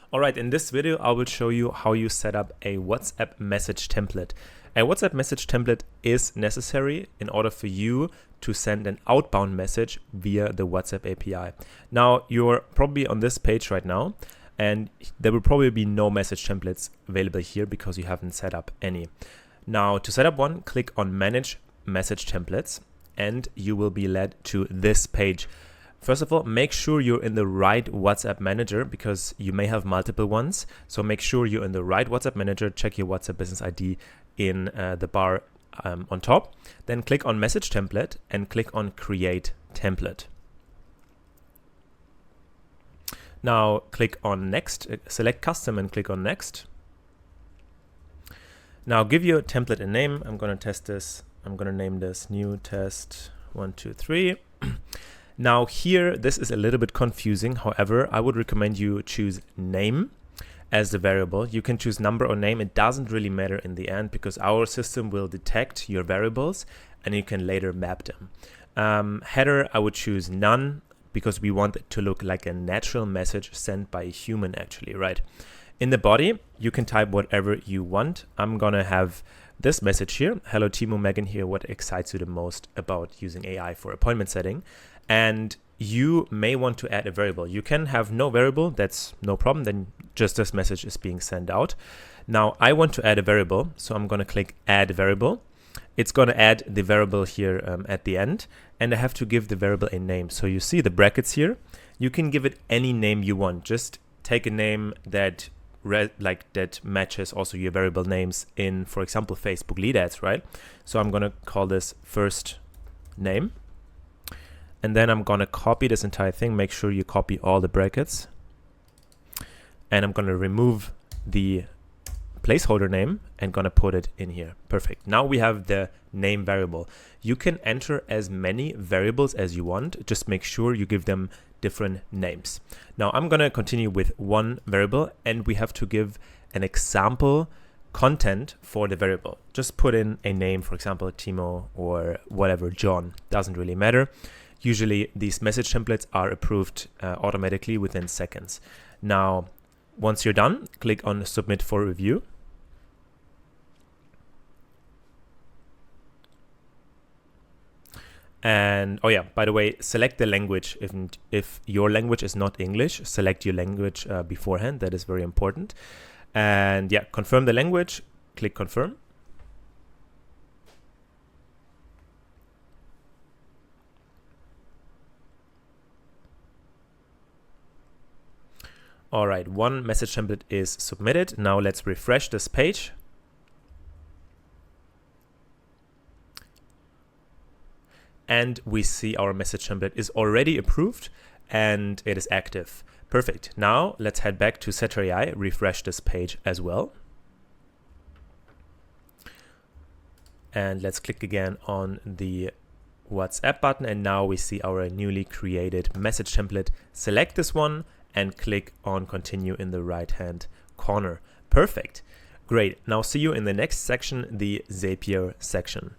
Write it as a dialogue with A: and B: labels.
A: All right, in this video, I will show you how you set up a WhatsApp message template. A WhatsApp message template is necessary in order for you to send an outbound message via the WhatsApp API. Now, you're probably on this page right now, and there will probably be no message templates available here because you haven't set up any. Now, to set up one, click on Manage Message Templates, and you will be led to this page. First of all, make sure you're in the right WhatsApp manager because you may have multiple ones. So make sure you're in the right WhatsApp manager. Check your WhatsApp Business ID in the bar on top. Then click on Message Template and click on Create Template. Now click on Next, select Custom and click on Next. Now give your template a name. I'm going to test this. I'm going to name this New Test 1, 2, 3. Now here, this is a little bit confusing. However, I would recommend you choose name as the variable. You can choose number or name. It doesn't really matter in the end because our system will detect your variables and you can later map them. Header, I would choose none because we want it to look like a natural message sent by a human actually, right? In the body, you can type whatever you want. I'm gonna have this message here. Hello, Timo, Megan here. What excites you the most about using AI for appointment setting? And you may want to add a variable. You can have no variable, that's no problem, then just this message is being sent out. Now I want to add a variable, so I'm gonna click Add Variable. It's gonna add the variable here at the end, and I have to give the variable a name. So you see the brackets here. You can give it any name you want. Just take a name that that matches also your variable names in, for example, Facebook lead ads, right? So I'm gonna call this first name. And then I'm gonna copy this entire thing. Make sure you copy all the brackets. And I'm gonna remove the placeholder name and gonna put it in here. Perfect. Now we have the name variable. You can enter as many variables as you want. Just make sure you give them different names. Now I'm gonna continue with one variable and we have to give an example content for the variable. Just put in a name, for example, Timo or whatever, John, doesn't really matter. Usually these message templates are approved automatically within seconds. Now, once you're done, click on Submit for Review. And oh yeah, by the way, select the language. If your language is not English, select your language beforehand. That is very important. And yeah, confirm the language, click Confirm. All right, one message template is submitted. Now let's refresh this page. And we see our message template is already approved and it is active. Perfect. Now let's head back to Setter AI, refresh this page as well. And let's click again on the WhatsApp button. And now we see our newly created message template. Select this one and click on Continue in the right-hand corner. Perfect. Great. Now see you in the next section, the Zapier section.